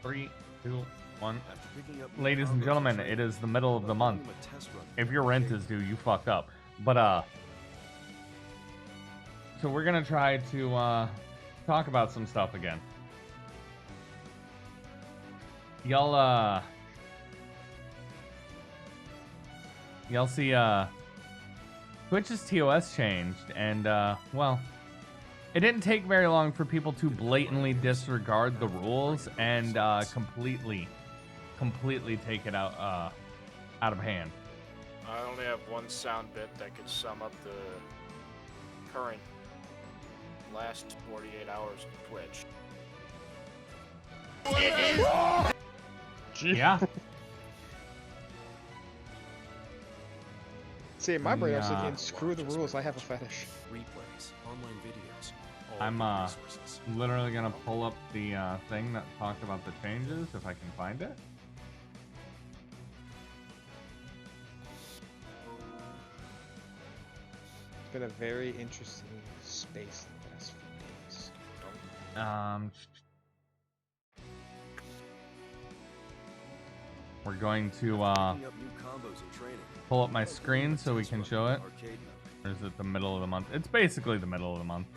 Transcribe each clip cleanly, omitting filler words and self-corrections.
3, 2, 1. Ladies and gentlemen, it is the middle of the month. If your rent is due, you fucked up. But, so we're gonna try to, talk about some stuff again. Y'all see, Twitch's TOS changed, and, well, it didn't take very long for people to blatantly disregard the rules and, completely take it out of hand. I only have one sound bit that could sum up the current last 48 hours of Twitch. Yeah. See, in my brain, I was thinking, screw the rules, I have a fetish. Replays, online videos, I'm literally gonna pull up the thing that talked about the changes if I can find it. It's been a very interesting space the last few days. We're going to pull up my screen so we can show it. Or is it the middle of the month? It's basically the middle of the month.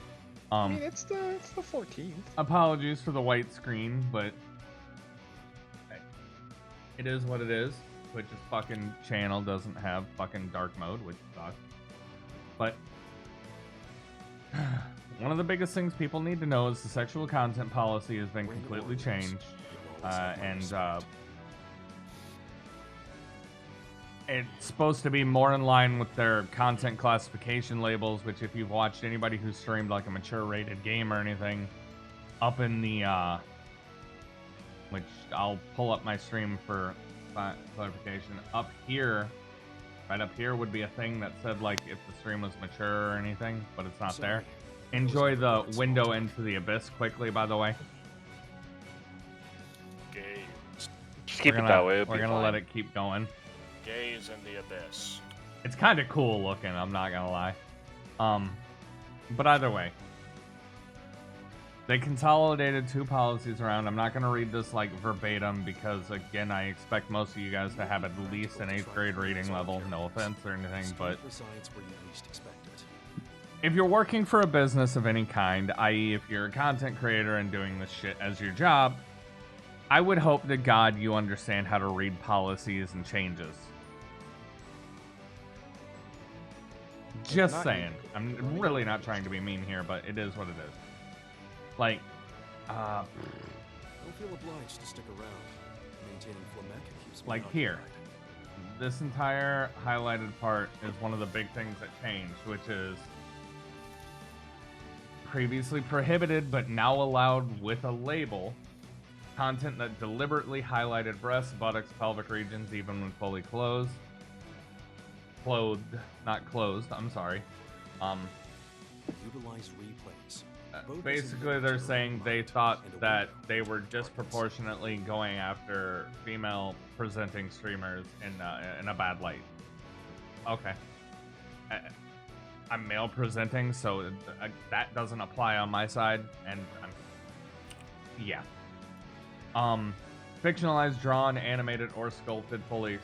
I mean, it's the 14th. Apologies for the white screen, but it is what it is. Twitch's fucking channel doesn't have fucking dark mode, which sucks. But one of the biggest things people need to know is the sexual content policy has been completely changed, and it's supposed to be more in line with their content classification labels, which if you've watched anybody who's streamed like a mature rated game or anything, up in the, which I'll pull up my stream for clarification, up here, right up here would be a thing that said like if the stream was mature or anything, but it's not there. Enjoy the window into the abyss quickly, by the way. Gays. Just keep it that way. We're gonna let it keep going. Gays in the abyss. It's kind of cool looking, I'm not gonna lie. But either way, they consolidated 2 policies around. I'm not gonna read this like verbatim because again, I expect most of you guys to have at least an 8th grade reading level. No offense or anything, but if you're working for a business of any kind, i.e. if you're a content creator and doing this shit as your job, I would hope to God you understand how to read policies and changes. Just saying. I'm really not trying to be mean here, but it is what it is. Like, don't feel obliged to stick around. Maintaining Flameca keeps me like here. This entire highlighted part is one of the big things that changed, which is previously prohibited but now allowed with a label. Content that deliberately highlighted breasts, buttocks, pelvic regions, even when fully clothed. Clothed, not closed, I'm sorry. Utilize replays. Basically, they're saying they thought that they were disproportionately going after female presenting streamers in a bad light. Okay. I'm male presenting, so that doesn't apply on my side, and yeah. Fictionalized, drawn, animated, or sculpted, fully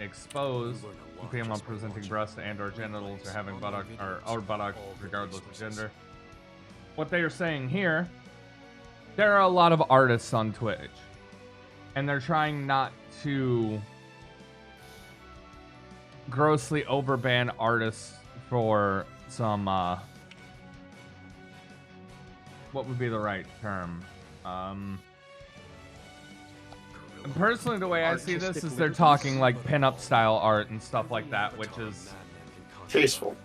exposed female presenting breasts and/or genitals, or having buttocks or buttocks, regardless of gender. What they are saying here, there are a lot of artists on Twitch, and they're trying not to grossly overban artists for some what would be the right term? Personally, the way I see this is they're talking like pinup style art and stuff like that, which is Tasteful.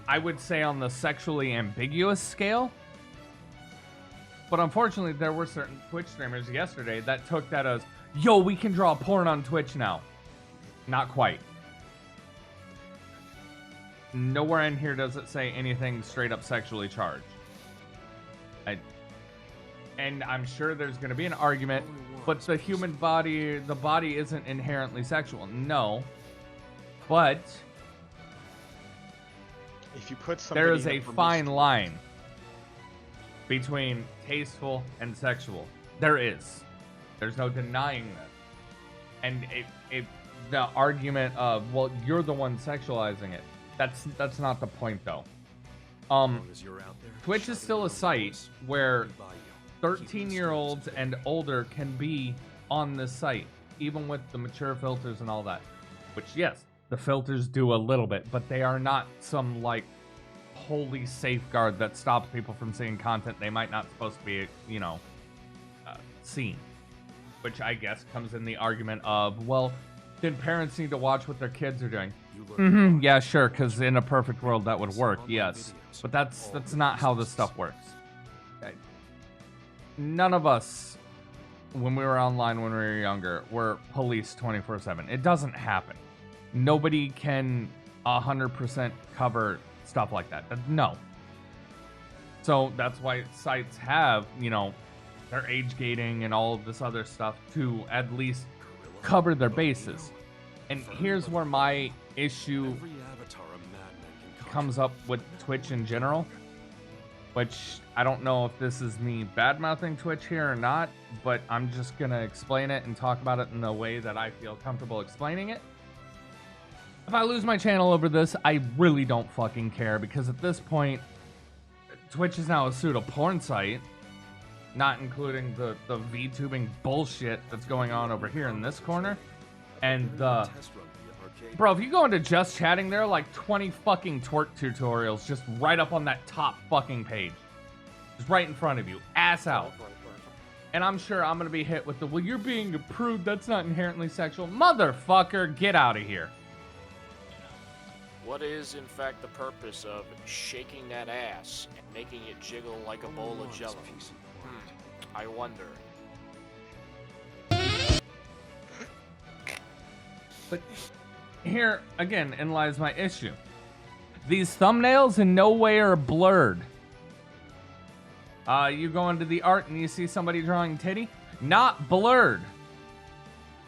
I would say on the sexually ambiguous scale. But unfortunately, there were certain Twitch streamers yesterday that took that as, yo, we can draw porn on Twitch now. Not quite. Nowhere in here does it say anything straight up sexually charged. And I'm sure there's going to be an argument, but the human body, the body isn't inherently sexual. No. But if you put there is a fine line between tasteful and sexual. There is. There's no denying that. And the argument of, well, you're the one sexualizing it. That's not the point, though. Twitch is still a site where 13-year-olds and older can be on this site, even with the mature filters and all that. Which, yes, the filters do a little bit, but they are not some, like, holy safeguard that stops people from seeing content they might not supposed to be, you know, seen. Which I guess comes in the argument of, well, did parents need to watch what their kids are doing? Yeah, sure, because in a perfect world that would work, yes. But that's not how this stuff works. None of us, when we were online when we were younger, were policed 24/7. It doesn't happen. Nobody can 100% cover stuff like that. No. So that's why sites have, you know, their age gating and all of this other stuff to at least cover their bases. And here's where my issue comes up with Twitch in general, which I don't know if this is me bad-mouthing Twitch here or not, but I'm just gonna explain it and talk about it in the way that I feel comfortable explaining it. If I lose my channel over this, I really don't fucking care, because at this point, Twitch is now a pseudo-porn site, not including the VTubing bullshit that's going on over here in this corner. And bro, if you go into just chatting, there are like 20 fucking twerk tutorials just right up on that top fucking page. Just right in front of you, ass out. And I'm sure I'm gonna be hit with the, well, you're being a prude, that's not inherently sexual. Motherfucker, get out of here. What is, in fact, the purpose of shaking that ass and making it jiggle like a bowl of jello? I wonder. But here, again, in lies my issue. These thumbnails in no way are blurred. You go into the art and you see somebody drawing titty, not blurred.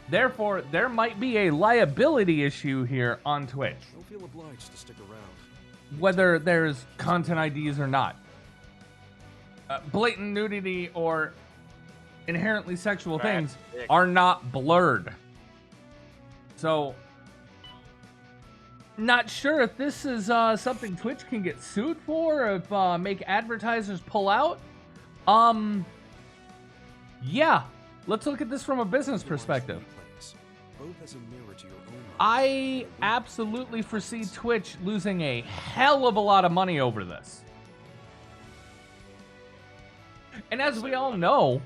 Therefore, there might be a liability issue here on Twitch. Don't feel obliged to stick around. Whether there's content IDs or not. Blatant nudity or inherently sexual things are not blurred. So, not sure if this is something Twitch can get sued for, if make advertisers pull out. Yeah, let's look at this from a business perspective. I absolutely foresee Twitch losing a hell of a lot of money over this. And as we all know,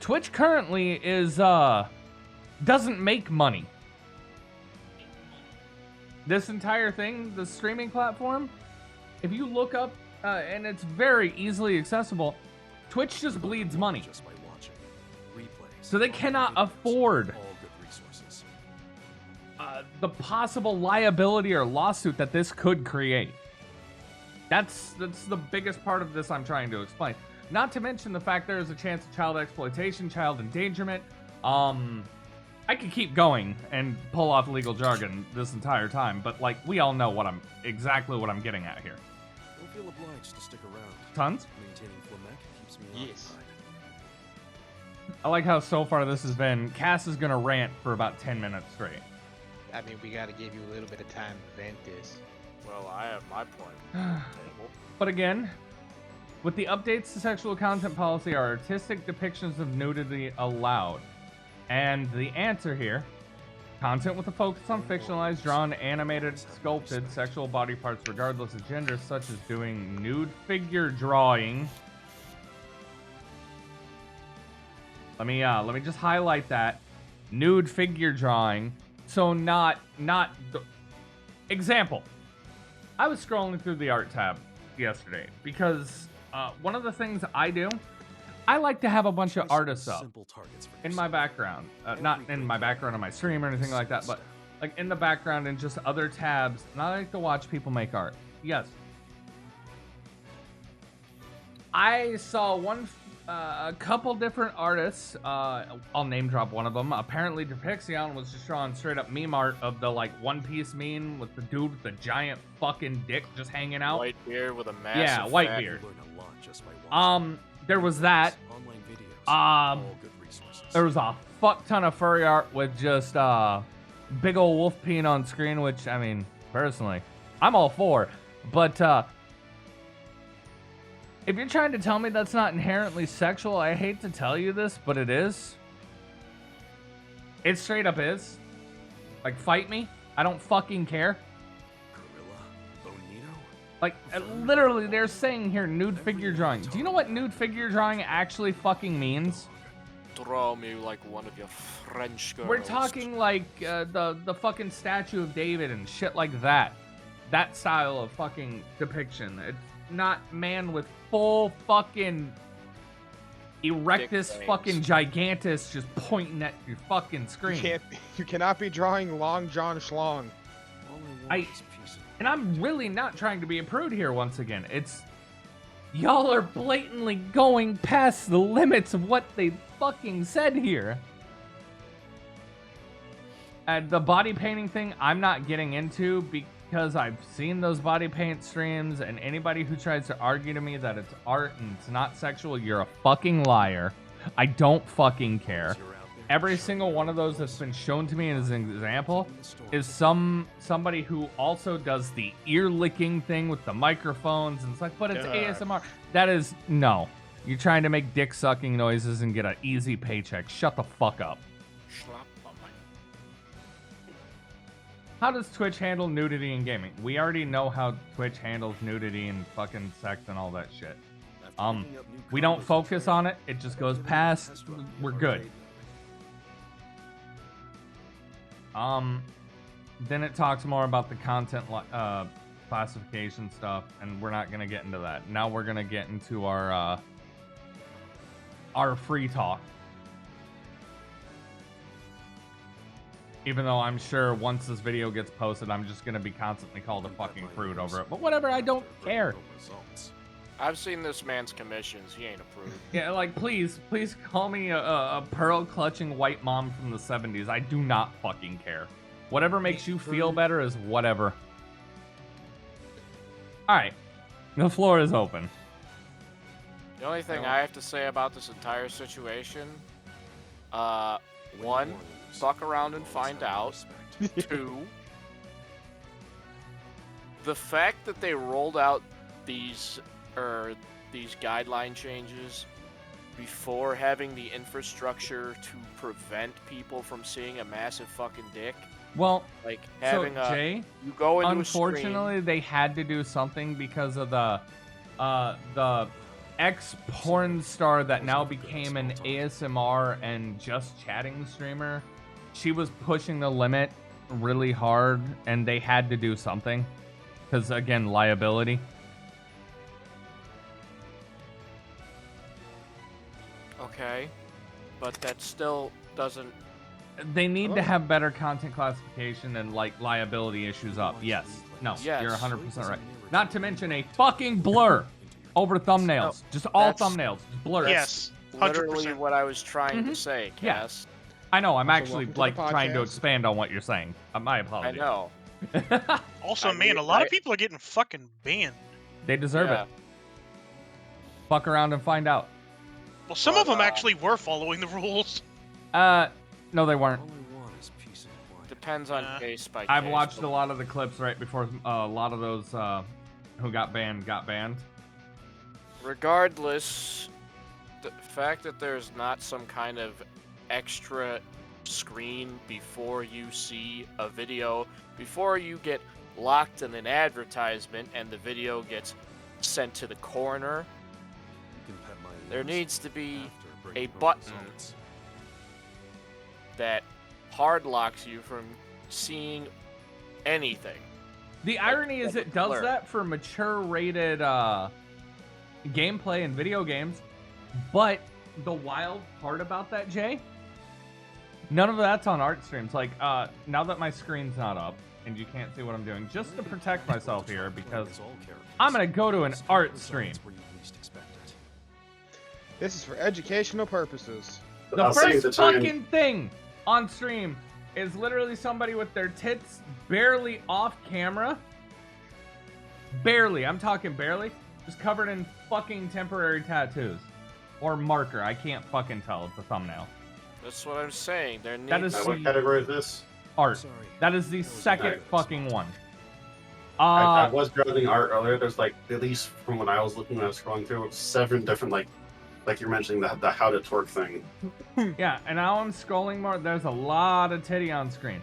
Twitch currently is doesn't make money. This entire thing, the streaming platform, if you look up, and it's very easily accessible, Twitch just bleeds money. So they cannot afford the possible liability or lawsuit that this could create. That's the biggest part of this I'm trying to explain. Not to mention the fact there is a chance of child exploitation, child endangerment. I could keep going and pull off legal jargon this entire time, but like we all know exactly what I'm getting at here. Don't feel obliged to stick around. Tons? Maintaining Flamek keeps me Yes. I like how so far this has been, Cass is gonna rant for about 10 minutes straight. I mean, we gotta give you a little bit of time to vent this. Well, I have my point on the table. But again, with the updates to sexual content policy, are artistic depictions of nudity allowed? And the answer here, content with a focus on fictionalized, drawn, animated, sculpted sexual body parts regardless of gender, such as doing nude figure drawing. Let me just highlight that. Nude figure drawing. So not the example. I was scrolling through the art tab yesterday because one of the things I do, I like to have a bunch of artists up in my background. Not in my background on my stream or anything like that, but like in the background and just other tabs. And I like to watch people make art. Yes. I saw a couple different artists. I'll name drop one of them. Apparently, Depixion was just drawing straight up meme art of the like One Piece meme with the dude with the giant fucking dick just hanging out. White beard with a massive Yeah, white fat beard. There was that. All good resources. There was a fuck ton of furry art with just big old wolf peeing on screen, which, I mean, personally, I'm all for. But if you're trying to tell me that's not inherently sexual, I hate to tell you this, but it is. It straight up is. Like, fight me. I don't fucking care. Gorilla, Bonito. Like, literally, they're saying here nude figure drawing. Do you know what nude figure drawing actually fucking means? Draw me like one of your French girls. We're talking like the fucking statue of David and shit like that. That style of fucking depiction. It's not man with full fucking erectus fucking gigantus just pointing at your fucking screen. You cannot be drawing Long John Schlong. All I want is peace and And I'm really not trying to be a prude here once again. It's y'all are blatantly going past the limits of what they fucking said here. And the body painting thing, I'm not getting into because I've seen those body paint streams, and anybody who tries to argue to me that it's art and it's not sexual, you're a fucking liar. I don't fucking care. Every single one of those that's been shown to me as an example is somebody who also does the ear licking thing with the microphones, and it's like, but it's ASMR. That is, no. You're trying to make dick sucking noises and get an easy paycheck. Shut the fuck up. How does Twitch handle nudity in gaming? We already know how Twitch handles nudity and fucking sex and all that shit. We don't focus on it. It just goes past. We're good. Then it talks more about the content classification stuff, and we're not gonna get into that. Now we're gonna get into our free talk. Even though I'm sure once this video gets posted, I'm just gonna be constantly called a fucking prude over it. But whatever, I don't care. I've seen this man's commissions. He ain't a prude. Yeah, like, please call me a pearl-clutching white mom from the 70s. I do not fucking care. Whatever makes you feel better is whatever. Alright. The floor is open. The only thing I have to say about this entire situation, one, fuck around and find out. Two, the fact that they rolled out these guideline changes before having the infrastructure to prevent people from seeing a massive fucking dick. Well, like having so, Jay, you go into unfortunately, they had to do something because of the ex-porn star that now became an ASMR and just chatting streamer. She was pushing the limit really hard, and they had to do something because, again, liability. Okay, but that still doesn't. They need to have better content classification and, like, liability issues up. Yes. No, yes. You're 100% right. Not to mention a fucking blur over thumbnails. No, just all thumbnails. Just blur. Yes, 100%. Literally what I was trying to say, Cass. I know. I'm Also, actually, welcome to like, the trying to podcast. expand on what you're saying. My I apologies. know. Also, I man, mean, a lot of people are getting fucking banned. They deserve Yeah. it. Fuck around and find out. Well, some of them actually were following the rules. No, they weren't. All I want is peace and quiet. Depends on case by case. I've watched but a lot of the clips right before a lot of those who got banned got banned. Regardless, the fact that there's not some kind of extra screen before you see a video, before you get locked in an advertisement and the video gets sent to the corner, You can pet my there ears needs to be after a bringing home button results. that hard locks you from seeing anything. The irony is it does blur. that for mature rated gameplay and video games, but the wild part about that, Jay, none of that's on art streams. Like, now that my screen's not up and you can't see what I'm doing, just to protect myself here, because I'm gonna go to an art stream. This is for educational purposes. The I'll save first the time. fucking thing on stream is literally somebody with their tits barely off camera. Barely, I'm talking barely, just covered in fucking temporary tattoos. or marker. I can't fucking tell. It's a thumbnail. That's what I'm saying. There needs That is What category is this? art. Sorry. That is the That was second alright. fucking one. I was browsing art earlier. There's like, at least from when I was looking, when I was scrolling through, 7 different like you're mentioning the how to twerk thing. Yeah, and now I'm scrolling more. There's a lot of titty on screen.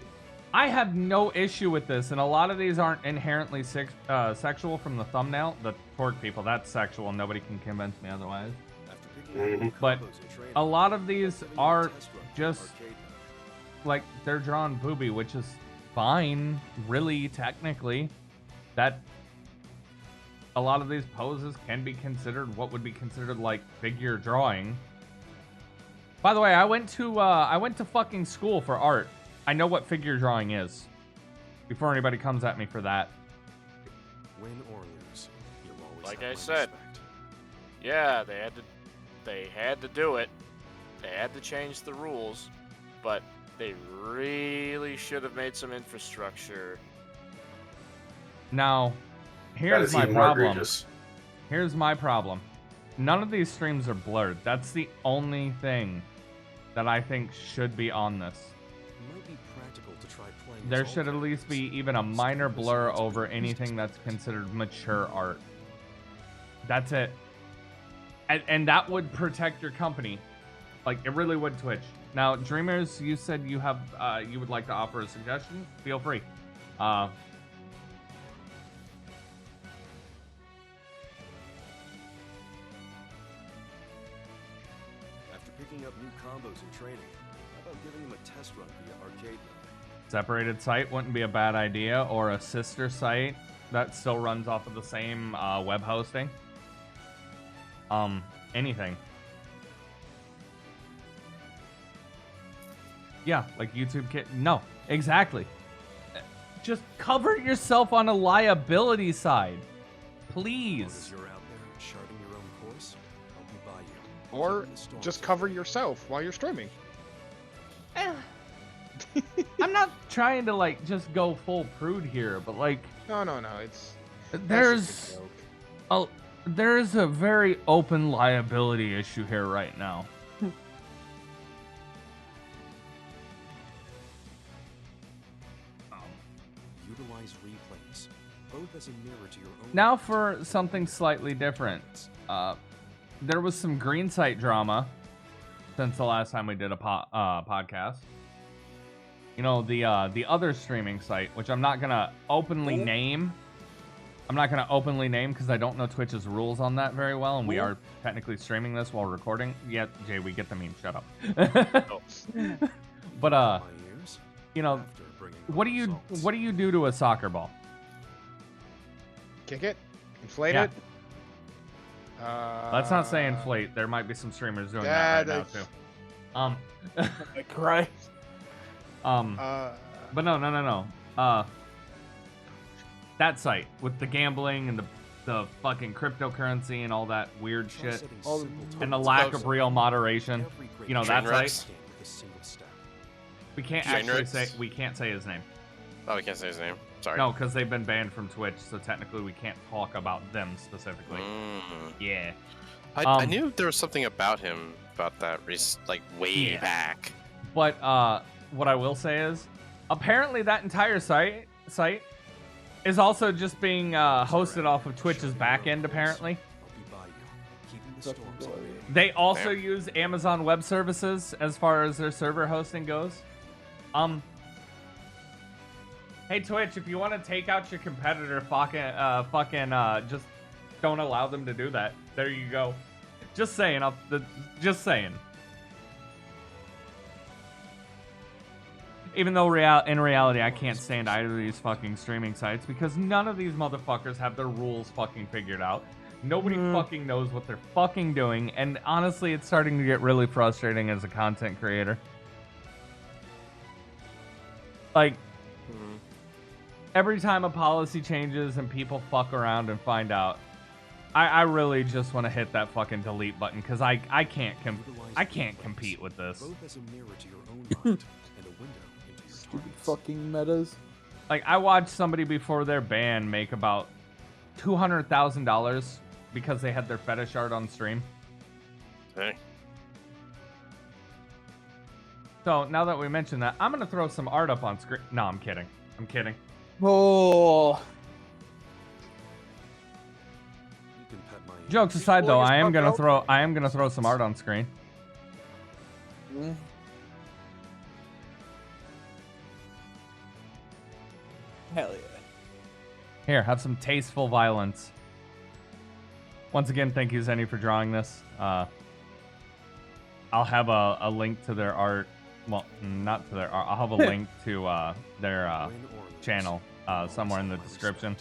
I have no issue with this, and a lot of these aren't inherently sexual from the thumbnail. The twerk people, that's sexual. Nobody can convince me otherwise. After picking up new But combos in training, a lot of these giving you a are test run for just arcade mode. like they're drawn booby, which is fine, really, technically. That a lot of these poses can be considered what would be considered like figure drawing. By the way, I went to fucking school for art. I know what figure drawing is. Before anybody comes at me for that. Win or lose, you'll always Like have I my said. respect. Yeah, they had to do it. They had to change the rules, but they really should have made some infrastructure. Now, That here's is my even more problem. egregious. Here's my problem. None of these streams are blurred. That's the only thing that I think should be on this. It might be practical to try playing There as should at least be alternates. even a minor Skip this blur needs to be over used anything as that's practice. considered mature art. That's it. And that would protect your company. Like, it really would, Twitch. Now, Dreamers, you said you have you would like to offer a suggestion. Feel free. After picking up new combos in training, how about giving them a test run via arcade mode? Separated site wouldn't be a bad idea, or a sister site that still runs off of the same web hosting. Anything. Yeah, like YouTube Kit. No, exactly. Just cover yourself on a liability side, As long as please. you're out there charting your own course, I'll be by you. Or Keeping the storms just away. cover yourself while you're streaming. I'm not trying to like just go full prude here, but like No, it's that's there's just a joke. there's a very open liability issue here right now. Utilize replays, both as a mirror to your own. Now mind for and something mirror slightly to different. others. There was some green site drama since the last time we did a podcast. You know, the other streaming site, which I'm not gonna openly name. I'm not gonna openly name because I don't know Twitch's rules on that very well, and we are technically streaming this while recording. Yeah, Jay, we get the meme. Shut up. But My ears, you know, after bringing what do home you results. do to a soccer ball? Kick it, inflate Yeah. it. Let's not say inflate. There might be some streamers doing yeah, that right now too. Christ. But no. That site with the gambling and the fucking cryptocurrency and all that weird Try shit setting All simple and the targets. lack of real moderation. Every great You know, that trainer site. began with a single step. We can't Train actually wrecks? say his name. Oh, we can't say his name. Sorry. No, because they've been banned from Twitch, so technically we can't talk about them specifically. Mm. Yeah. I knew there was something about him about that, like way Yeah. back. But what I will say is, apparently that entire site is also just being hosted off of Twitch's back end. Apparently, I'll be by you, keeping the That's storms good. away. they also Damn. use Amazon Web Services as far as their server hosting goes. Hey Twitch, if you want to take out your competitor, just don't allow them to do that. There you go. Just saying. Just saying. Even though in reality, I can't stand either of these fucking streaming sites because none of these motherfuckers have their rules fucking figured out. Nobody fucking knows what they're fucking doing, and honestly, it's starting to get really frustrating as a content creator. Like, every time a policy changes and people fuck around and find out, I really just want to hit that fucking delete button because I can't Utilize replays, compete with this. both as a mirror to your own mind and a window into your Stupid targets. fucking metas. Like, I watched somebody before their ban make about $200,000 because they had their fetish art on stream. Hey. So now that we mentioned that, I'm gonna throw some art up on screen. No, I'm kidding. I'm kidding. Oh. You can pet my Jokes aside, though, I am gonna throw some art on screen. Mm. Hell yeah. Here, have some tasteful violence. Once again, thank you, Zenny, for drawing this. I'll have a link to their art. Well, not to their art. I'll have a link to their channel somewhere in the description.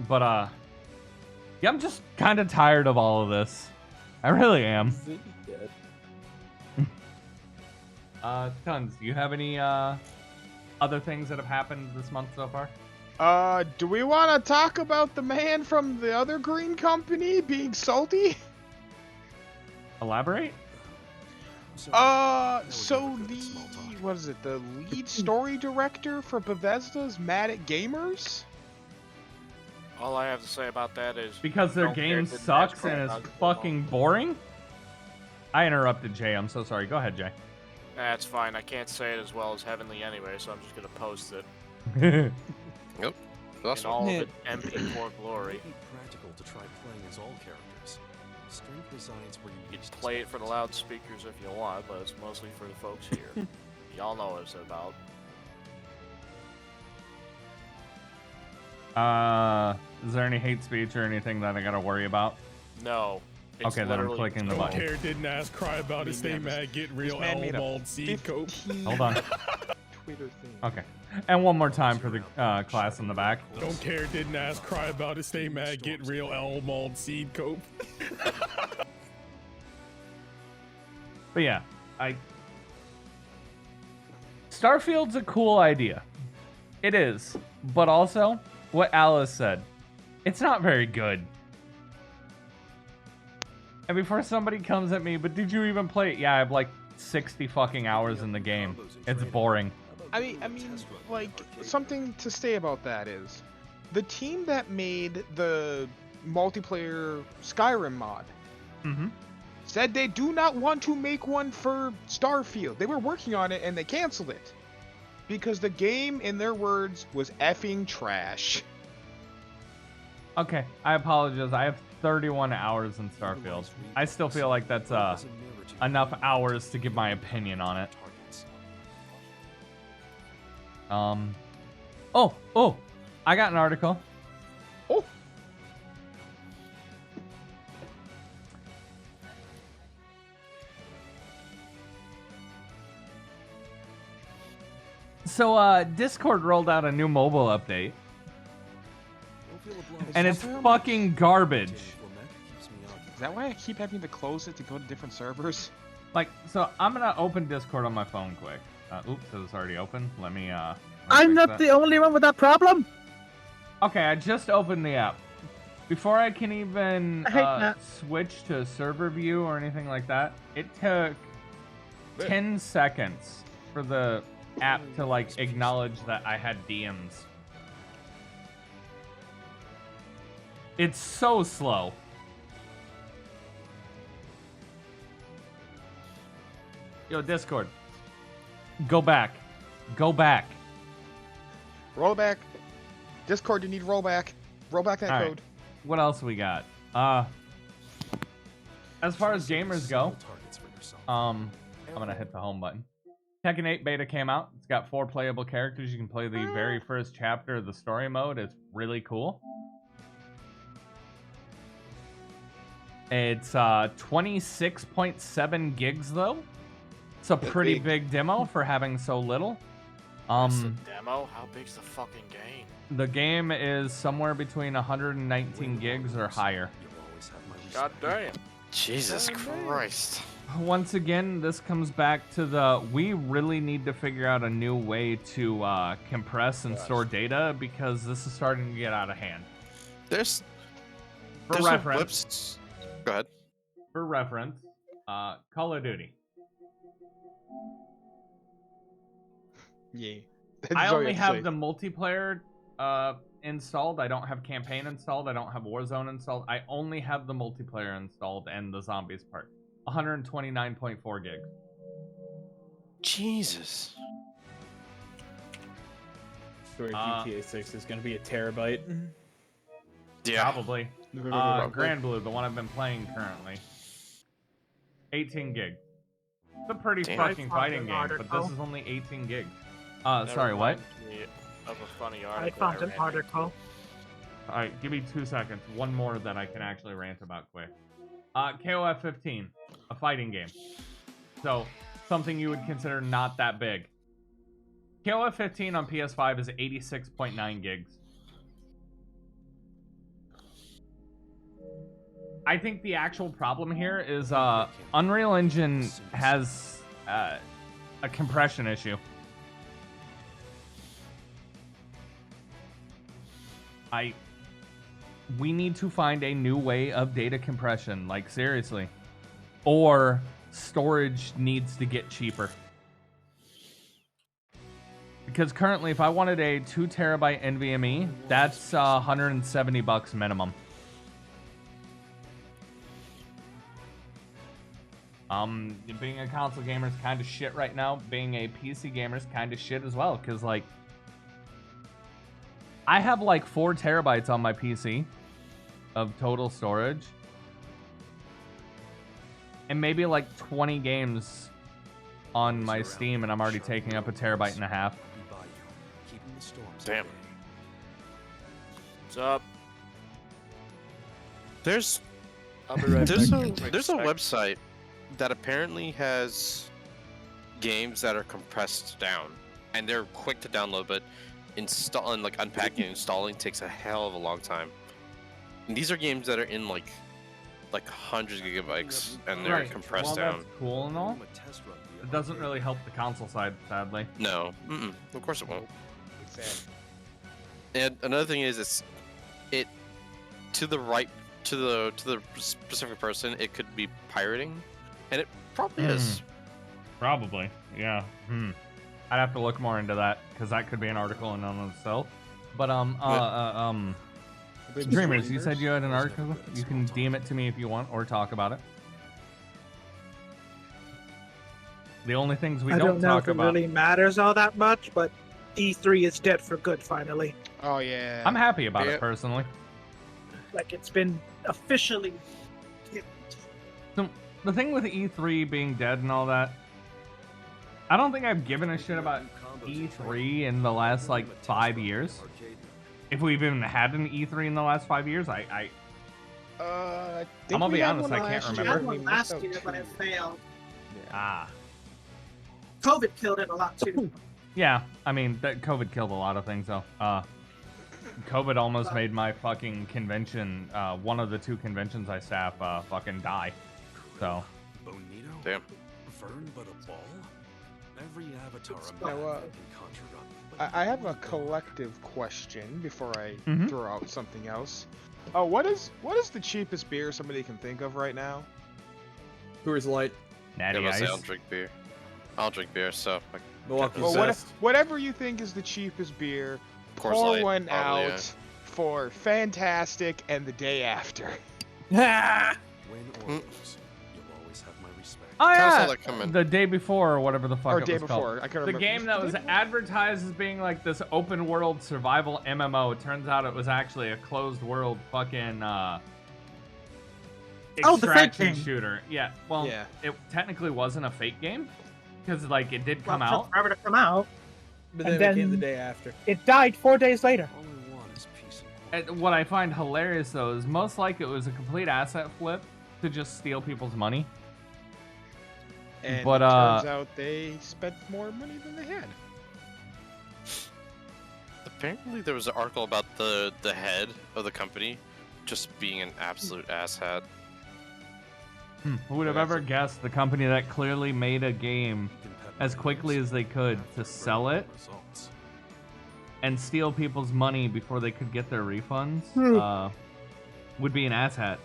But yeah, I'm just kind of tired of all of this. I really am. Tons. Do you have any other things that have happened this month so far? Do we want to talk about the man from the other green company being salty? Elaborate? So what is it? The lead story director for Bethesda's mad at gamers? All I have to say about that is Because their don't care, game didn't sucks ask and for is it. fucking boring? I interrupted Jay. I'm so sorry. Go ahead, Jay. That's fine. I can't say it as well as Heavenly anyway, so I'm just gonna post it Yep. in Awesome. all of it MP4 glory. It'd be practical to try playing as all characters. Strength resides where you You least can play it expect for the loudspeakers if you want, but it's mostly for the folks here. Y'all know what it's about. Is there any hate speech or anything that I gotta worry about? No. It's Okay, then I'm literally clicking the just button. Care, didn't ask, cry about it, stay mad, get real, man made a Elmald, seed cope. Hold on. Twitter thing. Okay. And one more time for the class in the back. Don't care, didn't ask, cry about it, stay mad, get real, Elmald, seed cope. But yeah, Starfield's a cool idea. It is. But also, what Alice said, it's not very good. And before somebody comes at me, but did you even play it? Yeah, I have like 60 fucking hours in the game. It's boring. I mean, like, something to say about that is, the team that made the multiplayer Skyrim mod said they do not want to make one for Starfield. They were working on it and they canceled it. Because the game, in their words, was effing trash. Okay, I apologize. I have 31 hours in Starfield. I still feel like that's enough hours to give my opinion on it. Oh, I got an article. Oh. So, Discord rolled out a new mobile update. And it's fucking garbage. Is that why I keep having to close it to go to different servers? Like, so I'm gonna open Discord on my phone quick. Oops, it was already open. Let me, I'm not the only one with that problem. Okay, I just opened the app. Before I can even switch to server view or anything like that, it took 10 seconds for the app to, like, acknowledge that I had DMs. It's so slow. Yo, Discord. Go back. Go back. Rollback. Discord, you need rollback. Rollback that All right. code. What else we got? As far as gamers go, I'm gonna hit the home button. Tekken 8 beta came out. It's got 4 playable characters. You can play the very first chapter of the story mode. It's really cool. It's 26.7 gigs though. It's a pretty big demo for having so little. That's a demo? How big's the fucking game? The game is somewhere between 119 gigs or higher. God damn. Jesus Christ. Once again, this comes back to we really need to figure out a new way to compress and store data because this is starting to get out of hand. There's For reference, Go ahead. For reference, Call of Duty. Yeah. I only have the multiplayer installed. I don't have campaign installed. I don't have Warzone installed. I only have the multiplayer installed and the zombies part. 129.4 gigs. Jesus. Story GTA 6 is going to be a terabyte. Yeah. Probably. Grand Blue, the one I've been playing currently. 18 gigs. It's a pretty Damn. fucking fighting game, but this is only 18 gigs. That Sorry, what? reminds me of a funny I article. found an read. article. Alright, give me 2 seconds. One more that I can actually rant about quick. KOF 15, a fighting game. So, something you would consider not that big. KOF 15 on PS5 is 86.9 gigs. I think the actual problem here is Unreal Engine has a compression issue. We need to find a new way of data compression, like seriously. Or storage needs to get cheaper. Because currently, if I wanted a 2 terabyte NVMe, that's $170 minimum. Being a console gamer is kind of shit right now. Being a PC gamer is kind of shit as well. Because, like, I have like 4 terabytes on my PC of total storage. And maybe like 20 games on my Steam, and I'm already taking up 1.5 terabytes. Damn. What's up? There's I'll be right there's back. a there's a website that apparently has games that are compressed down, and they're quick to download, but installing, like unpacking and installing, takes a hell of a long time. And these are games that are in like hundreds of gigabytes, and they're compressed down. That's cool and all. It doesn't really help the console side, sadly. No, of course it won't. And another thing is, it to the specific person, it could be pirating, and it probably is. Probably, yeah. I'd have to look more into that, because that could be an article in and of itself. But Dreamers, you said you had an article. You can DM it to me if you want, or talk about it. The only things we don't know talk if it about. really matters all that much, but E3 is dead for good finally. Oh yeah. I'm happy about it personally. Like it's been officially. So the thing with E3 being dead and all that, I don't think I've given a shit about E3 in the last like 5 years. If we've even had an E3 in the last 5 years, I'm gonna be honest, I can't We had remember. one last year, but it failed. Ah. COVID killed it a lot too. Yeah, I mean, that COVID killed a lot of things, though. COVID almost made my fucking convention, one of the 2 conventions I staff, fucking die. So. Bonito? Damn. Vern but a ball? Every avatar a Now, man can conjure up. I have a collective question before I throw out something else. What is the cheapest beer somebody can think of right now? Coors Light. Natty I Ice. don't drink beer. I'll drink beer, so. Milwaukee Well, Zest. whatever you think is the cheapest beer, Coors pour Light, one probably, out yeah. for Fantastic and the day after. Win or lose, you'll always have my respect. Oh Kinda saw yeah, that coming. the day before or whatever the fuck Or it day was before, called. I can't The remember. game that was advertised as being like this open world survival MMO. It turns out it was actually a closed world fucking Oh, the fake extraction game. shooter. Yeah, well, Yeah. it technically wasn't a fake game because like it did come Well, it took out. forever to come out. But And then it came the then- day after. It died 4 days later. All I want is peace and And what I find hilarious though is most like it was a complete asset flip to just steal people's money. And But, it turns out they spent more money than they had. Apparently, there was an article about the head of the company just being an absolute asshat. Who would have ever guessed the company that clearly made a game as quickly as they could to sell it results. and steal people's money before they could get their refunds would be an asshat.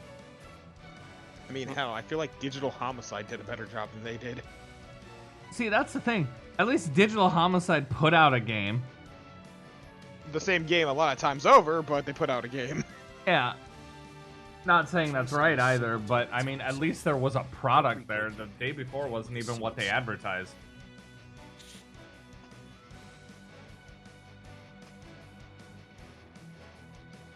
I mean, hell, I feel like Digital Homicide did a better job than they did. See, that's the thing. At least Digital Homicide put out a game. the same game a lot of times over, but they put out a game. Yeah. Not saying that's right either, but I mean, at least there was a product there. The day before wasn't even what they advertised.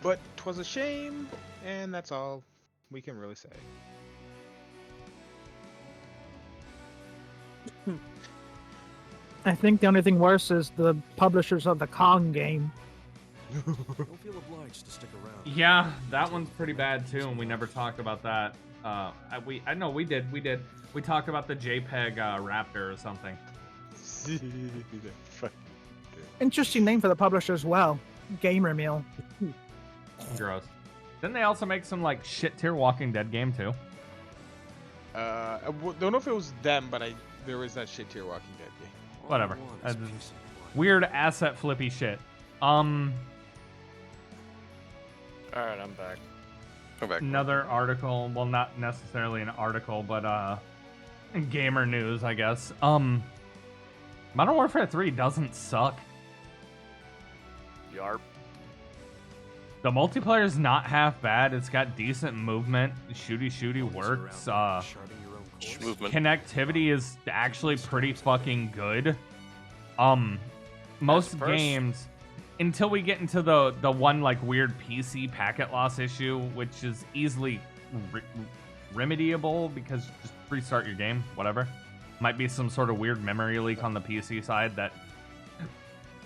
But 'twas a shame, and that's all we can really say. I think the only thing worse is the publishers of the Kong game. Don't feel obliged to stick around. Yeah, that one's pretty bad too, and we never talked about that. I know we did. We talked about the JPEG Raptor or something. Interesting name for the publisher as well. Gamer Meal. Gross. Didn't they also make some like shit tier Walking Dead game too? Don't know if it was them, but there was that shit tier Walking Dead game. Whatever. Weird asset flippy shit. Alright, I'm back. Come back. Another article. Well, not necessarily an article, but gamer news, I guess. Modern Warfare 3 doesn't suck. Yarp. The multiplayer is not half bad. It's got decent movement. Shooty works. Movement. Connectivity is actually pretty fucking good. Most games, until we get into the one like weird PC packet loss issue, which is easily remediable because just restart your game, whatever. Might be some sort of weird memory leak on the PC side that...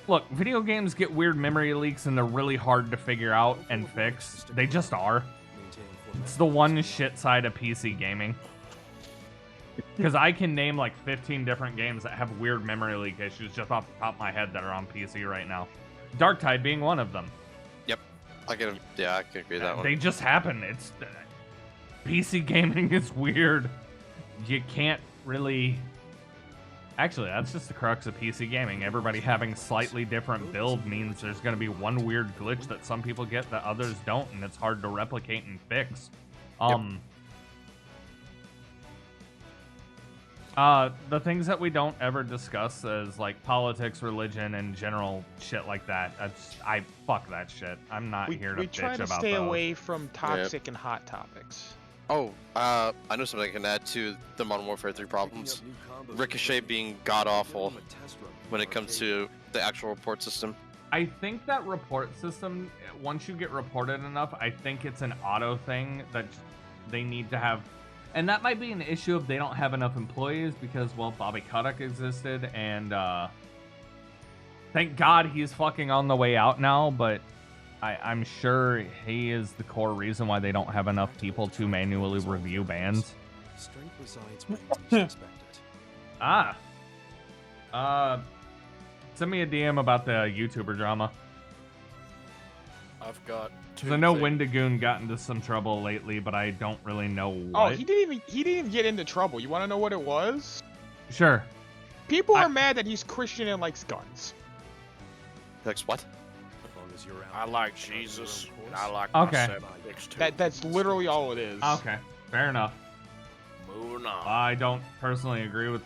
Look, video games get weird memory leaks and they're really hard to figure out and fix. They just are. It's the one shit side of PC gaming. Because I can name like 15 different games that have weird memory leak issues just off the top of my head that are on PC right now. Darktide being one of them. Yep. I can agree with that one. They just happen. It's PC gaming is weird. You can't really... Actually, that's just the crux of PC gaming. Everybody having slightly different build means there's going to be one weird glitch that some people get that others don't, and it's hard to replicate and fix. The things that we don't ever discuss is like politics, religion, and general shit like that. I fuck that shit. I'm not here to We bitch try to about stay those. away from toxic and hot topics. Oh, I know something I can add to the Modern Warfare 3 problems. Ricochet being god-awful when it comes to the actual report system. I think that report system, once you get reported enough, I think it's an auto thing that they need to have. And that might be an issue if they don't have enough employees because, well, Bobby Kotick existed, and thank God he's fucking on the way out now, but I'm sure he is the core reason why they don't have enough people to manually review bans. Strength resides where you least expect it. Send me a DM about the YouTuber drama. I've got two. Because I know things. Wendigoon got into some trouble lately, but I don't really know what. Oh, he didn't even get into trouble. You want to know what it was? Sure. People are mad that he's Christian and likes guns. Likes what? As long as you're out I there like charting your Jesus, own and course. I like Okay. my 7.6 too. That's literally all it is. Okay, fair enough. Moving on. I don't personally agree with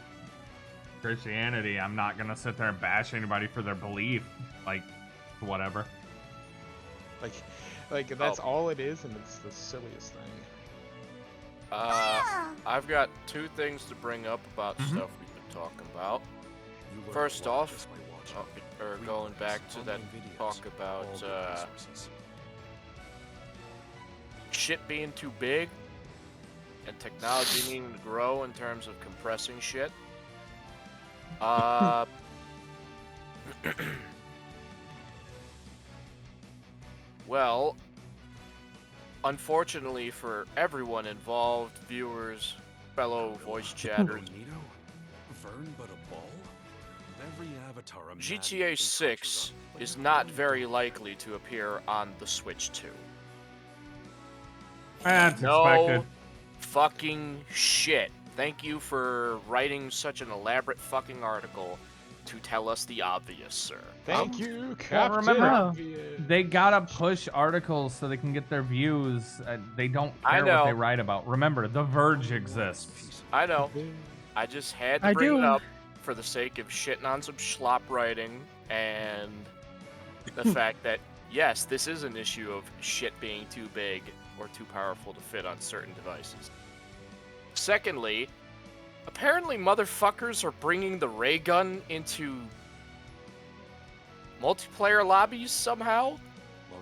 Christianity. I'm not gonna sit there and bash anybody for their belief. Like, whatever. Like that's all it is, and it's the silliest thing. I've got two things to bring up about stuff we've been talking about. You learn a First lot off, just by watching. or Read going books, back to that online videos, talk about all good resources. shit being too big and technology needing to grow in terms of compressing shit. Well, unfortunately for everyone involved, viewers, fellow voice chatters, Magneto? Vern but a ball? Every avatar a GTA madman 6 conjures up, is but not every very likely to appear on the Switch 2. That's No expected. fucking shit. Thank you for writing such an elaborate fucking article to tell us the obvious, sir. Thank you, Well, Captain. remember, Obvious. they gotta push articles so they can get their views. They don't I care what know. they write about. Remember, The Verge exists. I know. I just had to I bring do. it up for the sake of shitting on some schlop writing and the fact that, yes, this is an issue of shit being too big or too powerful to fit on certain devices. Secondly, apparently motherfuckers are bringing the ray gun into multiplayer lobbies somehow.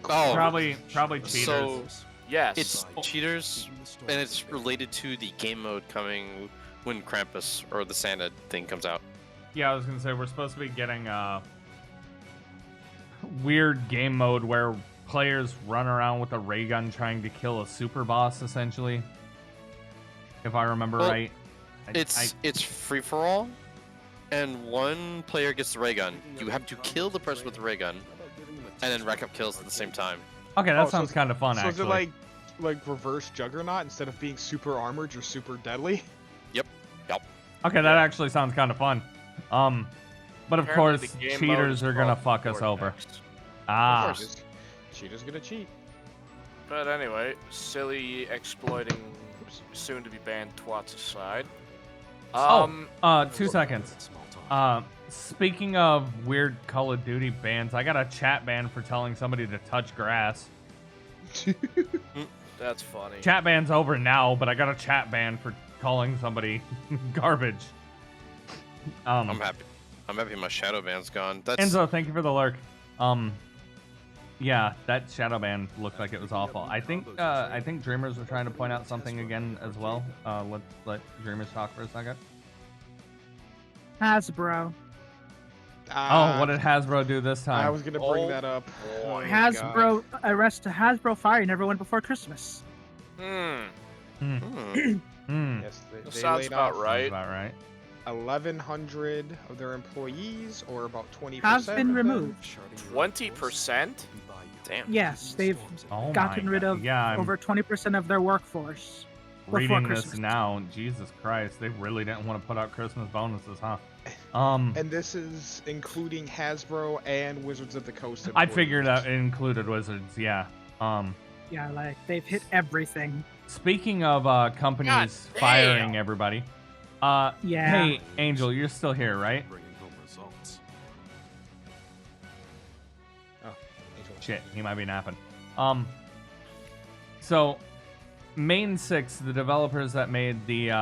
Oh, Probably cheaters. So Yes. it's cheaters, and it's related to the game mode coming when Krampus or the Santa thing comes out. Yeah, I was gonna say we're supposed to be getting weird game mode where players run around with a ray gun trying to kill a super boss, essentially. If I remember Well, right. It's free for all, and one player gets the ray gun. You have to kill the person with the ray gun, and then rack up kills at the same time. Okay, that so sounds kind of fun, So actually. is it like reverse Juggernaut? Instead of being super armored, you're super deadly? Yep. Okay, that actually sounds kind of fun. But of Apparently course, the game mode cheaters is are gonna called fuck us over. Vortex. Ah. Of course, cheaters gonna cheat. But anyway, silly exploiting soon-to-be banned twats aside. 2 seconds. Speaking of weird Call of Duty bans, I got a chat ban for telling somebody to touch grass. That's funny. Chat ban's over now, but I got a chat ban for calling somebody garbage. I'm happy. I'm happy my shadow ban's gone. That's Enzo, thank you for the lurk. Yeah, that shadow ban looked like it was awful. I think Dreamers were trying to point out something again as well. Let Dreamers talk for a second. Hasbro. What did Hasbro do this time? I was gonna bring that up. Oh my Hasbro God. arrested Hasbro firing everyone before Christmas. Yes, That they sounds laid about off right. 1,100 of their employees, or about 20%. Has been removed. 20%? Damn. Yes, they've Oh gotten my rid God. of Yeah, I'm over 20% of their workforce. before reading this Christmas. now. Jesus Christ, they really didn't want to put out Christmas bonuses, huh? And this is including Hasbro and Wizards of the Coast. I figured that it included Wizards, yeah. Yeah, like they've hit everything. Speaking of companies God firing damn. everybody, Yeah. hey, Angel, you're still here, right? Shit, he might be napping. So, Main 6, the developers that made the,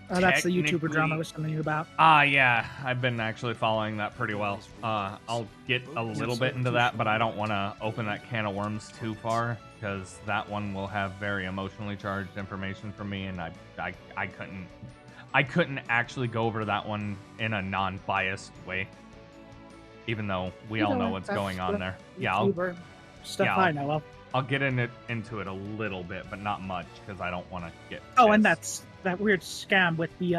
Oh, that's the YouTuber technically- drama I was telling you about. Yeah, I've been actually following that pretty well. I'll get a little bit into that, but I don't want to open that can of worms too far, because that one will have very emotionally charged information from me, and I couldn't actually go over that one in a non-biased way, even though we all know what's going on there. Yeah, YouTuber stuff I know of. I'll get into it a little bit, but not much, because I don't want to get. Oh, and that's that weird scam with the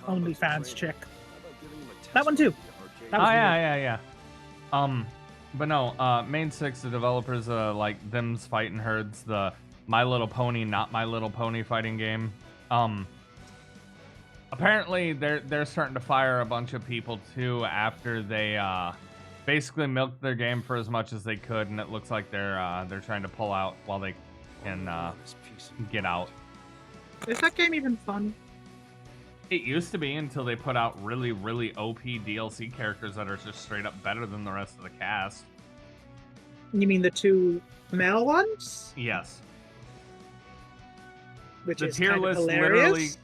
OnlyFans chick. That one too. That was weird. yeah. But no, Main 6, the developers like them's fighting herds, the My Little Pony, Not My Little Pony fighting game. Apparently they're starting to fire a bunch of people too after they basically milked their game for as much as they could, and it looks like they're trying to pull out while they can get out. Is that game even fun? It used to be until they put out really, really OP DLC characters that are just straight up better than the rest of the cast. You mean the two male ones? Yes. Which The is tier kind of list hilarious.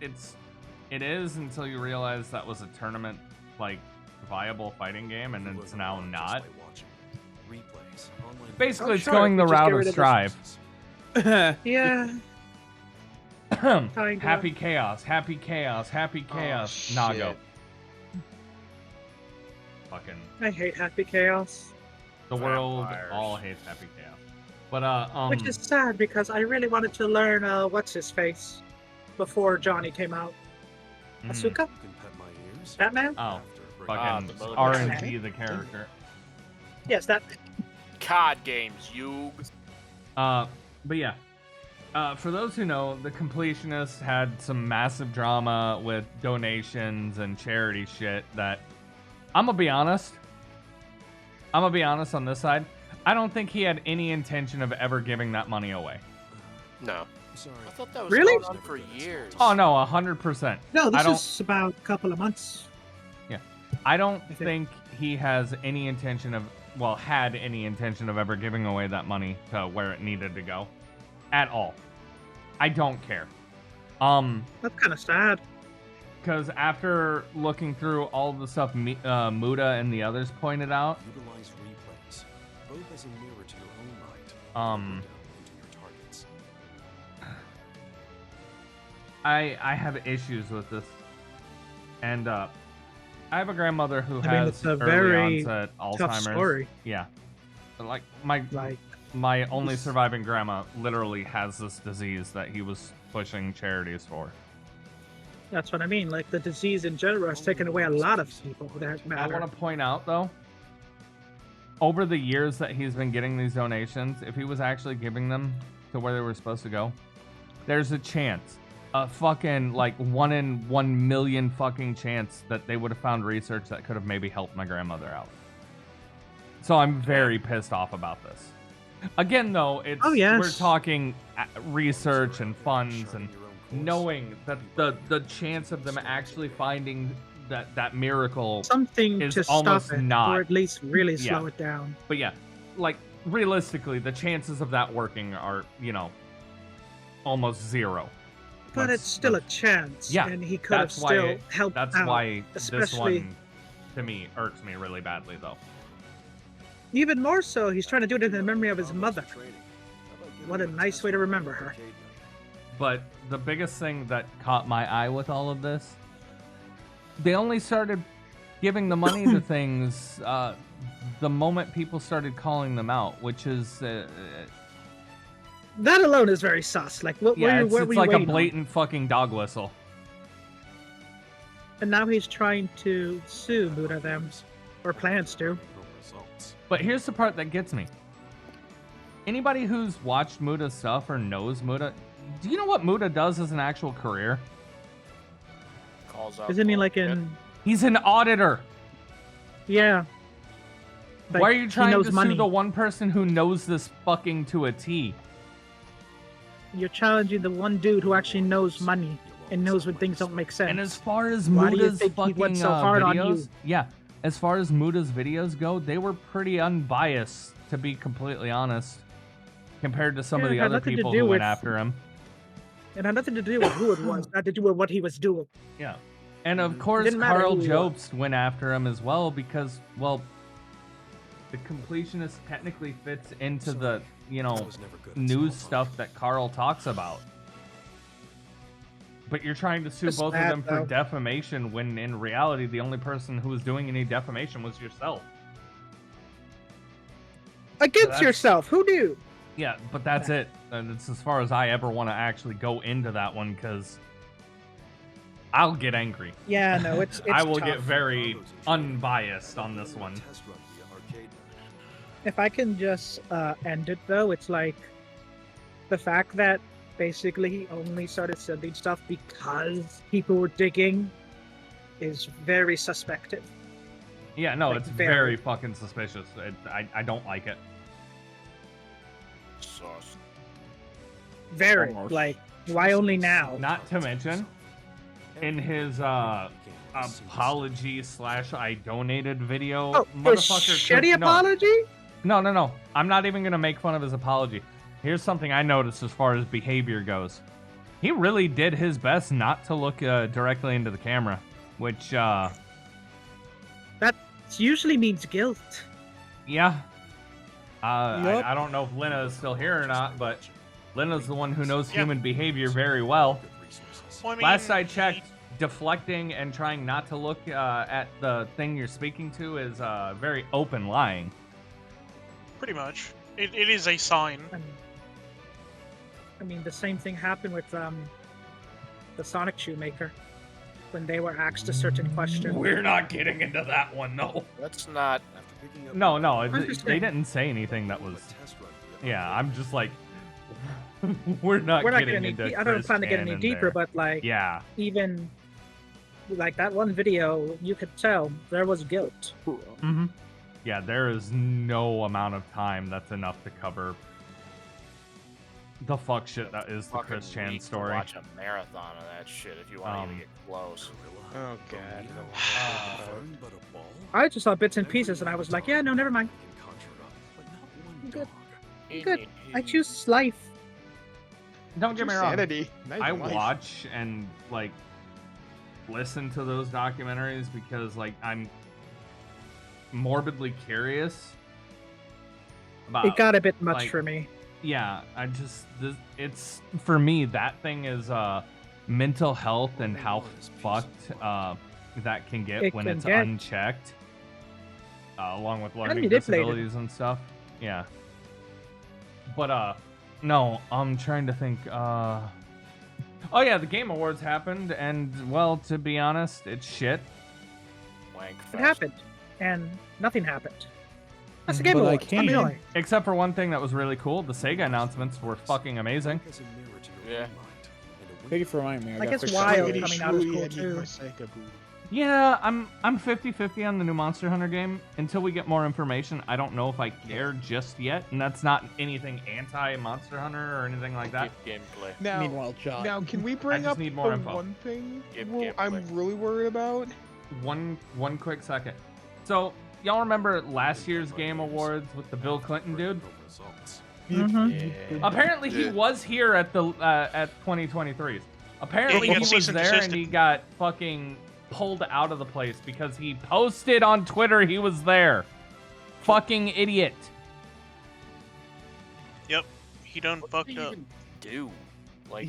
literally, it is until you realize that was a tournament like viable fighting game, and it's now not. Basically, it's going the route of Strive. Yeah. Happy chaos, happy chaos, happy chaos. Nago. Fucking. I hate Happy Chaos. The world all hates happy chaos. But Which is sad because I really wanted to learn what's his face before Johnny came out. Asuka? Batman? Oh, fucking RNG the character. Yes, that. COD games, you. But yeah. For those who know, the Completionist had some massive drama with donations and charity shit that I'm gonna be honest on this side. I don't think he had any intention of ever giving that money away. No. Sorry. I thought that was Really? going on for years. Oh no, 100%. No, I this don't. is about a couple of months. I don't I think he has any intention of, well, had any intention of ever giving away that money to where it needed to go, at all. I don't care. That's kind of sad. Because after looking through all the stuff Muda and the others pointed out, Utilize replays, both as a mirror to your own mind. Um, Into your targets. I have issues with this, and I have a grandmother who I mean, has it's a early very onset Alzheimer's. tough story. Yeah, like Like, my only surviving grandma literally has this disease that he was pushing charities for. that's what I mean. Like, the disease in general has taken away a lot of people that I matter. want to point out though, over the years that he's been getting these donations, if he was actually giving them to where they were supposed to go, there's a chance, a fucking like 1 in 1 million fucking chance that they would have found research that could have maybe helped my grandmother out. So I'm very pissed off about this. Again, though, it's we're talking research and funds and knowing that the chance of them actually finding that miracle Something is to almost stop it, not, or at least really Yeah. slow it down. But yeah, like realistically, the chances of that working are, almost zero. But it's still a chance. Yeah, And he could have that's still why. helped That's out. why this especially, one, to me, irks me really badly, though. even more so, he's trying to do it in the memory of his mother. What a nice way to remember her. But the biggest thing that caught my eye with all of this, they only started giving the money to things the moment people started calling them out, which is That alone is very sus. Like, what yeah, were it's you like a waiting on? blatant fucking dog whistle. And now he's trying to sue Buddha them, or plans to. But here's the part that gets me. Anybody who's watched Muda's stuff or knows Muda, do you know what Muda does as an actual career? Calls out. Isn't he like in? He's an auditor. Yeah. Like, Why are you he trying to knows sue money. the one person who knows this fucking to a T? You're challenging the one dude who actually knows money and knows when things don't make sense. And as far as Why do you Muda's think he fucking went so hard on videos, you? yeah, as far as Muda's videos go, they were pretty unbiased, to be completely honest, compared to some of Yeah, the it had other nothing to people do who went with- after him. It had nothing to do with who it was, not to do with what he was doing. Yeah. And of course, Didn't matter Carl who he Jobst went after him as well because, well, the completionist technically fits into the, news stuff that Carl talks about. But you're trying to sue Just both of that, them for though. defamation when in reality the only person who was doing any defamation was yourself. Against that's- yourself, who knew? Yeah, but that's it. And it's as far as I ever want to actually go into that one because I'll get angry. Yeah, no, it's I will get tough. very unbiased on this one. If I can just end it though, it's like the fact that basically he only started sending stuff because people were digging is very suspected. Yeah, no, Like, it's very. very fucking suspicious. I don't like it. Sauce. Very. Almost. Like, why only now? Not to mention, in his apology / I donated video, Oh, his motherfucker. shitty apology? No. I'm not even gonna make fun of his apology. Here's something I noticed as far as behavior goes. He really did his best not to look directly into the camera, which, That usually means guilt. yeah. Yup. I don't know if Lena is still here or not, but Lena's the one who knows Yeah. human behavior very well. Well, I mean, Last I checked, deflecting and trying not to look at the thing you're speaking to is very open lying. pretty much. It is a sign. I mean, the same thing happened with the Sonic Shoemaker when they were asked a certain question. We're not getting into that one, though. That's not. No, I'm just they saying. didn't say anything that was. Yeah, I'm just like, we're not We're not getting getting into. I don't Chris plan to get any Cannon deeper, there. but like, Yeah, even like that one video, you could tell there was guilt. yeah, there is no amount of time that's enough to cover the fuck shit that is the Fucking Chris Chan week to story. Watch a marathon of that shit if you want to even get close. Oh god. I just saw bits and pieces, and I was like, yeah, no, never mind. I'm good. I'm good. I choose life. Don't get me wrong. Sanity. Not I even life. watch and like listen to those documentaries because like I'm morbidly curious about. It got a bit much like, for me. Yeah, it's for me that thing is mental health and how fucked that can get when it's unchecked, along with learning disabilities and stuff. Yeah. But no, I'm trying to think. Oh yeah, the Game Awards happened, and well, to be honest, it's shit. It happened, and nothing happened. That's the Game But I Awards. can't. Enjoy. Except for one thing that was really cool. The Sega announcements were fucking amazing. Yeah. Thank you for reminding me. I guess got Wild frustrated. coming out is cool I need too. my Sega boot. Yeah, I'm 50-50 on the new Monster Hunter game. Until we get more information, I don't know if I care just yet. And that's not anything anti-Monster Hunter or anything like that. Gameplay. Now, Meanwhile, John. now, can we bring just up need more the info. one thing Gameplay. I'm really worried about? One quick second. So, y'all remember last year's Game Awards with the Bill Clinton dude? Mm-hmm. Apparently he was here at the at 2023's. Apparently Yeah, he he got was cease and there and desisted. he got fucking pulled out of the place because he posted on Twitter he was there. Fucking idiot. Yep, he done What fucked did he up. even do? Like,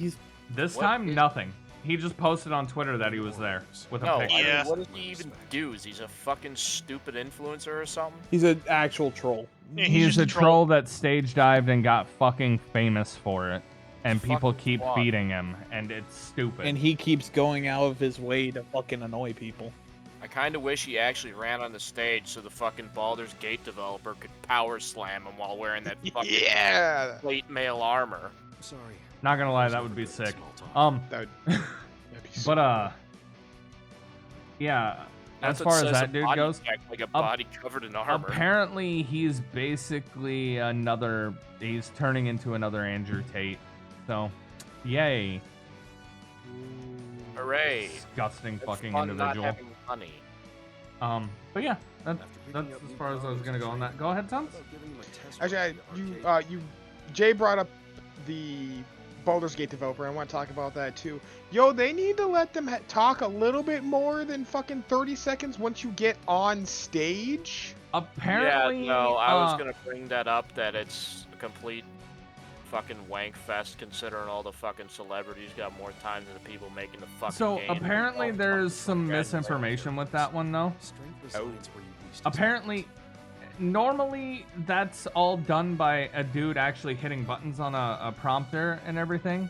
This What time is- nothing. He just posted on Twitter that he was there with a no, picture. I mean, Yeah. what does he even do? Is he a fucking stupid influencer or something? He's an actual troll. Yeah, He's just a troll that stage dived and got fucking famous for it. And people Fucking keep fraud. feeding him, and it's stupid. And he keeps going out of his way to fucking annoy people. I kind of wish he actually ran on the stage so the fucking Baldur's Gate developer could power slam him while wearing that fucking Yeah. plate mail armor. Sorry. Not gonna lie, that would be sick. That'd be But yeah. Not As far as says that a dude body goes, check, like a body covered in armor. apparently he's basically another. He's turning into another Andrew Tate. So, yay! Hooray! Disgusting It's fucking fun individual. Not having money. But yeah, that's as far as I was gonna go on that. Go ahead, Tons. Actually, Jay brought up the Baldur's Gate developer. I want to talk about that too. Yo, they need to let them talk a little bit more than fucking 30 seconds once you get on stage. Apparently, Yeah, no, I was gonna bring that up. That it's a complete fucking wank fest, considering all the fucking celebrities got more time than the people making the fucking So game. apparently Oh, there's fucking some God, misinformation with that one though. Oh. Apparently, normally that's all done by a dude actually hitting buttons on a prompter and everything.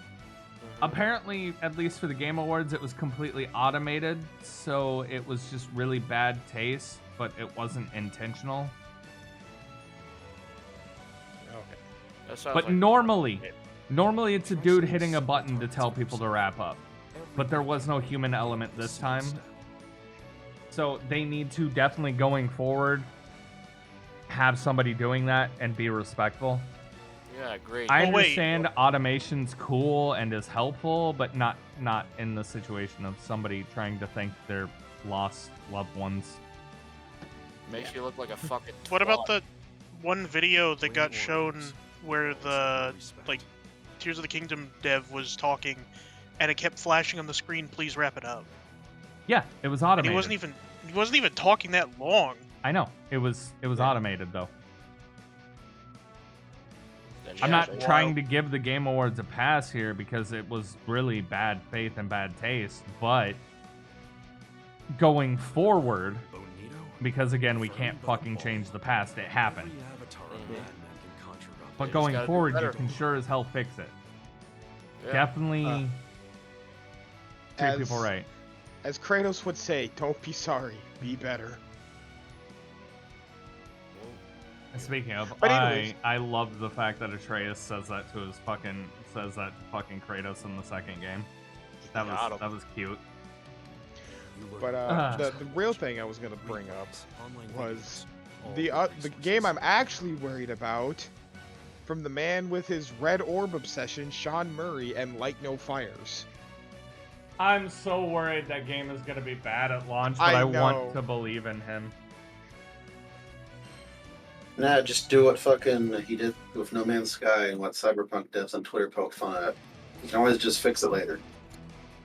Apparently, at least for the Game Awards, it was completely automated, so it was just really bad taste, but it wasn't intentional. That sounds But like- normally it's a dude hitting a button to tell people to wrap up. But there was no human element this time. So they need to definitely going forward have somebody doing that and be respectful. Yeah, great. I Oh, wait. understand automation's cool and is helpful, but not in the situation of somebody trying to thank their lost loved ones. Makes you look like a fucking. What about twat. the one video that got shown where the like Tears of the Kingdom dev was talking, and it kept flashing on the screen? Please wrap it up. Yeah, it was And automated. he wasn't even talking that long. I know. It was automated though. Then I'm yeah, not so trying wild. to give the Game Awards a pass here because it was really bad faith and bad taste, but going forward, because again, we can't fucking change the past, it happened. But just going gotta do forward, you better. can sure as hell fix it. Yeah. Definitely treat as- people right. As Kratos would say, don't be sorry, be better. Speaking of, But anyways. I love the fact that Atreus says that to fucking Kratos in the second game. Got him. That was cute. But the real thing I was gonna bring up was the game I'm actually worried about from the man with his red orb obsession, Sean Murray, and Light No Fires. I'm so worried that game is going to be bad at launch, but I I know. want to believe in him. Nah, just do what fucking he did with No Man's Sky and what Cyberpunk devs on Twitter poke fun at. You can always just fix it later.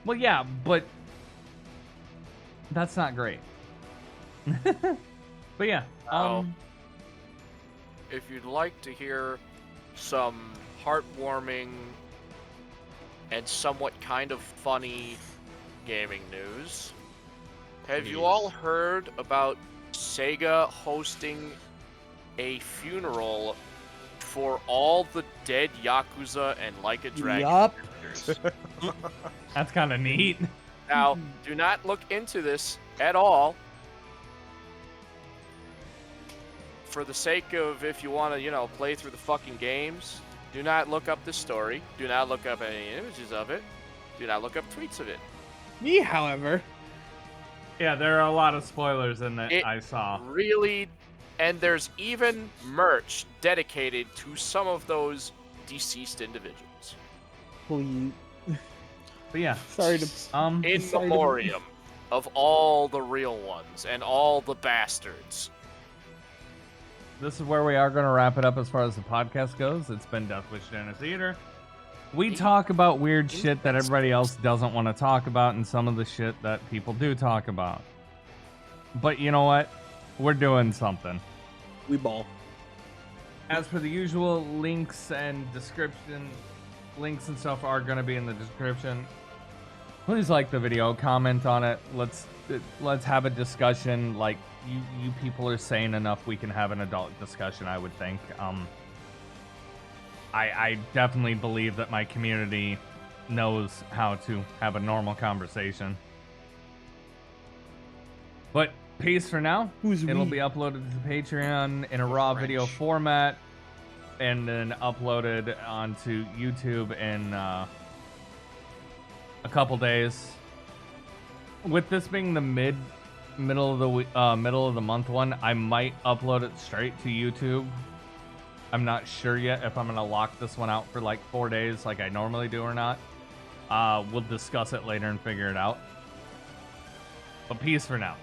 Well, yeah, but that's not great. But yeah, if you'd like to hear some heartwarming and somewhat kind of funny gaming news, have you all heard about Sega hosting a funeral for all the dead Yakuza and Like a Dragon Yup. characters? that's kind of neat. Now, do not look into this at all. For the sake of, if you want to, play through the fucking games, do not look up this story. Do not look up any images of it. Do not look up tweets of it. Me, however, Yeah, there are a lot of spoilers in that I saw. Really, and there's even merch dedicated to some of those deceased individuals. please. But yeah, Sorry to. In sorry to- memoriam of all the real ones and all the bastards. this is where we are going to wrap it up as far as the podcast goes. It's been Deathwish Dinner Theater. We talk about weird shit that everybody else doesn't want to talk about, and some of the shit that people do talk about. But you know what? We're doing something. We ball. As for the usual, links and description, links and stuff are going to be in the description. Please like the video, comment on it. Let's have a discussion. Like you people are saying enough, we can have an adult discussion, I would think. I definitely believe that my community knows how to have a normal conversation. But peace for now. It'll be uploaded to Patreon in a raw video format, and then uploaded onto YouTube in a couple days. With this being the middle of the month one, I might upload it straight to YouTube. I'm not sure yet if I'm gonna lock this one out for like 4 days like I normally do or not. We'll discuss it later and figure it out. But peace for now.